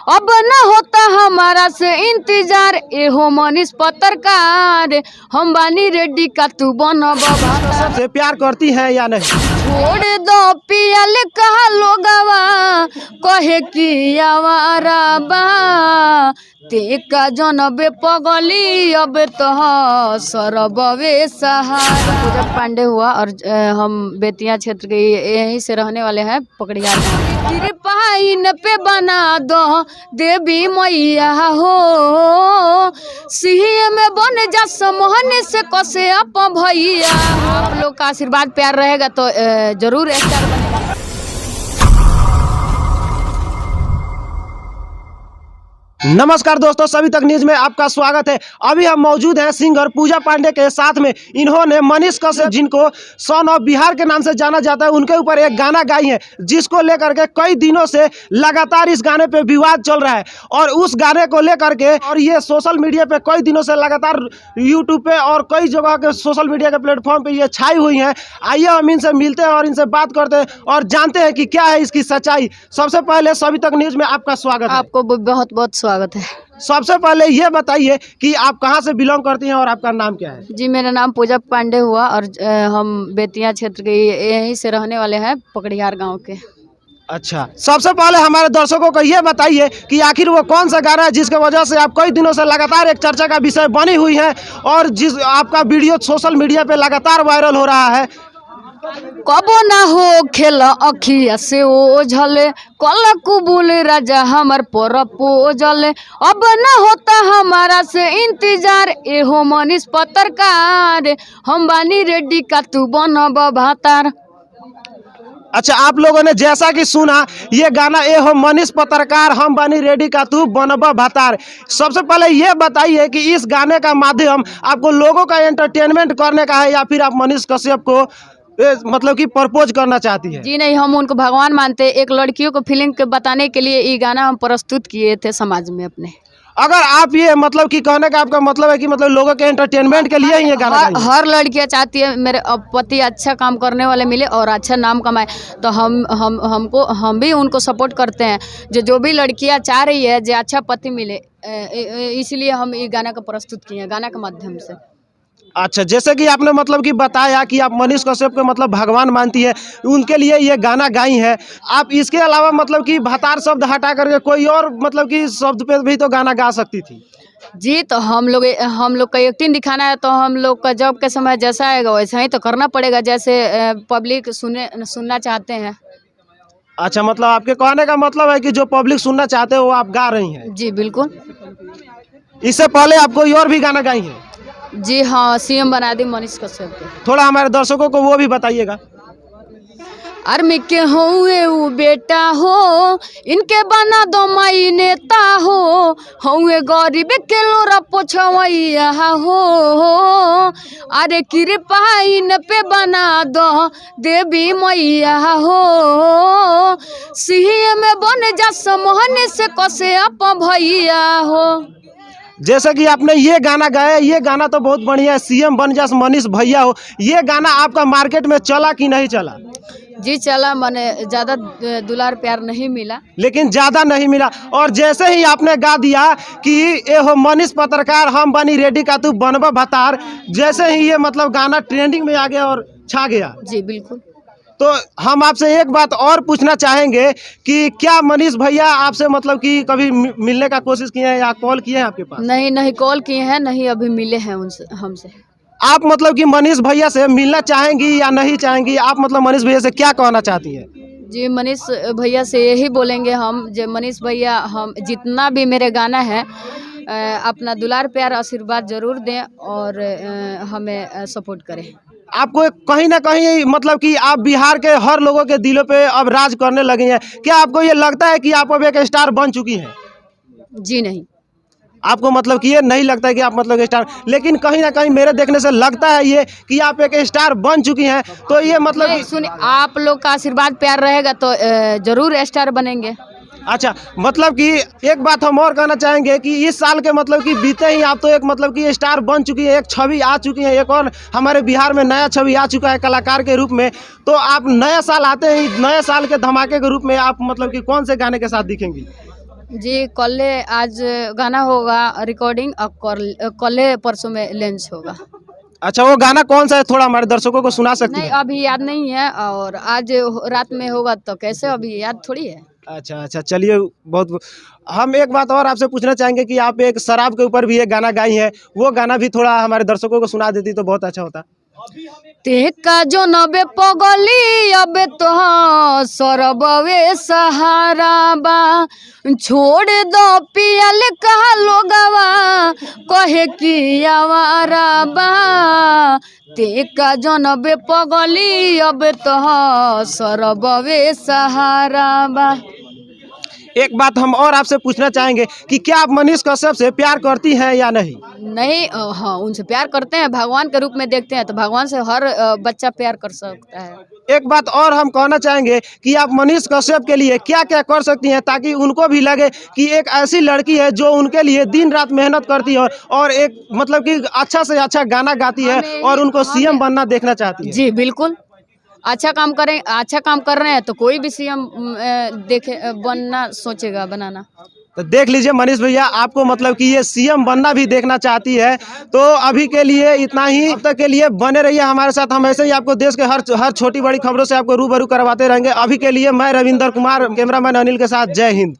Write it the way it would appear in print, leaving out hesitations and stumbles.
अब न होता हमारा से इंतजार, एहो मनीष पत्रकार, हम बानी रेडी का तू बन बाबा। से प्यार करती हैं या नहीं? छोड़ दो पियल कहा लोगवा, कहे कि आवारा बा, ते का जनबे पगली अब तो सरबवे सहारा। पूजा पांडे हुआ और हम बेतिया क्षेत्र के यहीं से रहने वाले हैं, पकड़ियार। कृपाइन पे बना दो देवी मैया हो, सिंह में बन जा समोहन से कसे अप भैया। आप लोग का आशीर्वाद प्यार रहेगा तो जरूर स्टार बनेगा। नमस्कार दोस्तों, सभी तक न्यूज में आपका स्वागत है। अभी हम मौजूद हैं सिंगर पूजा पांडे के साथ में। इन्होंने मनीष कश्यप, जिनको सन ऑफ बिहार के नाम से जाना जाता है, उनके ऊपर एक गाना गाई है, जिसको लेकर के कई दिनों से लगातार इस गाने पे विवाद चल रहा है। और उस गाने को लेकर के और ये सोशल मीडिया पे कई दिनों से लगातार यूट्यूब पे और कई जगह के सोशल मीडिया के प्लेटफॉर्म पे ये छाई हुई हैं। आइए हम इनसे मिलते हैं और इनसे बात करते हैं और जानते हैं कि क्या है इसकी सच्चाई। सबसे पहले सभी तक न्यूज में आपका स्वागत है। आपको बहुत बहुत स्वागत है। सबसे पहले ये बताइए कि आप कहाँ से बिलोंग करती हैं और आपका नाम क्या है? जी, मेरा नाम पूजा पांडे हुआ और हम बेतिया क्षेत्र के यहीं से रहने वाले हैं, पकड़ियार गांव के। अच्छा, सबसे पहले हमारे दर्शकों को ये बताइए कि आखिर वो कौन सा गाना है जिसके वजह से आप कई दिनों से लगातार एक चर्चा का विषय बनी हुई है और जिस आपका वीडियो सोशल मीडिया पे लगातार वायरल हो रहा है। कबो ना हो खेल अखिया से ओझले, कल कुबुल राजा हमर पर पोजले, अब ना होता हमारा से इंतजार, एहो मनीष पत्रकार, हम बानी रेडी का तू बन भातार। अच्छा, आप लोगों ने जैसा कि सुना, ये गाना ए हो मनीष पत्रकार, हम बनी रेडी का तू बनबा भातार। सबसे पहले ये बताइए कि इस गाने का माध्यम आपको लोगों का एंटरटेनमेंट करने का है या फिर आप मनीष कश्यप को मतलब कि प्रपोज करना चाहती है? जी नहीं, हम उनको भगवान मानते। एक लड़कियों को फीलिंग के बताने के लिए ये गाना हम प्रस्तुत किए थे समाज में अपने। अगर आप ये मतलब कि कहने का आपका मतलब है कि मतलब लोगों के एंटरटेनमेंट के लिए ही ये गाना गाइए? हर लड़कियां चाहती है मेरे पति अच्छा काम करने वाले मिले और अच्छा नाम कमाए, तो हम भी उनको सपोर्ट करते हैं। जो भी लड़कियां चाह रही है जो अच्छा पति मिले, इसलिए हम ये गाना को प्रस्तुत किए हैं, गाना के माध्यम से। अच्छा, जैसे कि आपने मतलब कि बताया कि आप मनीष कश्यप को मतलब भगवान मानती है, उनके लिए ये गाना गाई है। आप इसके अलावा मतलब कि भातार शब्द हटा करके कोई और मतलब कि शब्द पे भी तो गाना गा सकती थी। जी, तो हम लोग का एक्टिंग दिखाना है, तो हम लोग का जब के समय जैसा आएगा वैसा ही तो करना पड़ेगा, जैसे पब्लिक सुनना चाहते हैं। अच्छा, मतलब आपके कहने का मतलब है कि जो पब्लिक सुनना चाहते हैं वो आप गा रही हैं? जी बिल्कुल। इससे इससे पहले आप कोई और भी गाना गाई हैं? जी हाँ, सीएम बना दी मनीष कश्यप के। थोड़ा हमारे दर्शकों को वो भी बताइएगा। आर्मी के हुए उ बेटा हो, इनके बना दो माई नेता हो, हुए गरीब के लोरा पोछवैया हो, अरे कृपा इन पे बना दो देवी मैया हो, सिंह में बन जा समोहन से कसे अप भैया हो। जैसे कि आपने ये गाना गाया, ये गाना तो बहुत बढ़िया है, सीएम बन जा मनीष भैया हो। ये गाना आपका मार्केट में चला कि नहीं चला? जी चला, मैंने ज़्यादा दुलार प्यार नहीं मिला, लेकिन ज़्यादा नहीं मिला। और जैसे ही आपने गा दिया कि ए हो मनीष पत्रकार, हम बनी रेडी का तू बनबा भातार, जैसे ही ये मतलब गाना ट्रेंडिंग में आ गया और छा गया। जी बिल्कुल। तो हम आपसे एक बात और पूछना चाहेंगे कि क्या मनीष भैया आपसे मतलब कि कभी मिलने का कोशिश किए हैं या कॉल किए हैं आपके पास? नहीं कॉल किए हैं, नहीं अभी मिले हैं उनसे हमसे। आप मतलब कि मनीष भैया से मिलना चाहेंगी या नहीं चाहेंगी? आप मतलब मनीष भैया से क्या कहना चाहती हैं? जी, मनीष भैया से यही बोलेंगे हम, जो मनीष भैया हम जितना भी मेरे गाना है अपना दुलार प्यार आशीर्वाद जरूर दें और हमें सपोर्ट करें। आपको कहीं ना कहीं मतलब कि आप बिहार के हर लोगों के दिलों पे अब राज करने लगे हैं। क्या आपको ये लगता है कि आप अब एक स्टार बन चुकी हैं? जी नहीं, आपको मतलब कि ये नहीं लगता है कि आप मतलब स्टार, लेकिन कहीं ना कहीं मेरे देखने से लगता है ये कि आप एक स्टार बन चुकी हैं। तो ये मतलब सुनिए, आप लोग का आशीर्वाद प्यार रहेगा तो जरूर स्टार बनेंगे। अच्छा, मतलब कि एक बात हम और कहना चाहेंगे कि इस साल के मतलब कि बीते ही आप तो एक मतलब कि स्टार बन चुकी है, एक छवि आ चुकी है, एक और हमारे बिहार में नया छवि आ चुका है कलाकार के रूप में। तो आप नया साल आते ही नए साल के धमाके के रूप में आप मतलब कि कौन से गाने के साथ दिखेंगी? जी कल आज गाना होगा रिकॉर्डिंग और कल परसों में लॉन्च होगा। अच्छा, वो गाना कौन सा है, थोड़ा हमारे दर्शकों को सुना सकती नहीं हैं? अभी याद नहीं है और आज रात में होगा तो कैसे अभी याद थोड़ी है। अच्छा अच्छा, चलिए बहुत। हम एक बात और आपसे पूछना चाहेंगे कि आप एक शराब के ऊपर भी एक गाना गाई है, वो गाना भी थोड़ा हमारे दर्शकों को सुना देती तो बहुत अच्छा होता। ते का जो नबे पगली अब तो सरबवे सहारा बा छोड़ दो पियल कहा लोगवा कहे कि आवारा बा ते का जो नबे पगली अब तो सरबवे सहारा बा। एक बात हम और आपसे पूछना चाहेंगे कि क्या आप मनीष कश्यप से प्यार करती हैं या नहीं? नहीं हाँ उनसे प्यार करते हैं, भगवान के रूप में देखते हैं तो भगवान से हर बच्चा प्यार कर सकता है। एक बात और हम कहना चाहेंगे कि आप मनीष कश्यप के लिए क्या क्या कर सकती हैं ताकि उनको भी लगे कि एक ऐसी लड़की है जो उनके लिए दिन रात मेहनत करती है और एक मतलब कि अच्छा से अच्छा गाना गाती है और उनको सीएम बनना देखना चाहती है। जी बिल्कुल, अच्छा काम करें, अच्छा काम कर रहे हैं तो कोई भी सीएम देखे बनना सोचेगा बनाना। तो देख लीजिए मनीष भैया, आपको मतलब कि ये सीएम बनना भी देखना चाहती है। तो अभी के लिए इतना ही, अब तक के लिए बने रहिए हमारे साथ। हम ऐसे ही आपको देश के हर छोटी बड़ी खबरों से आपको रूबरू करवाते रहेंगे। अभी के लिए मैं रविंदर कुमार, कैमरामैन अनिल के साथ, जय हिंद।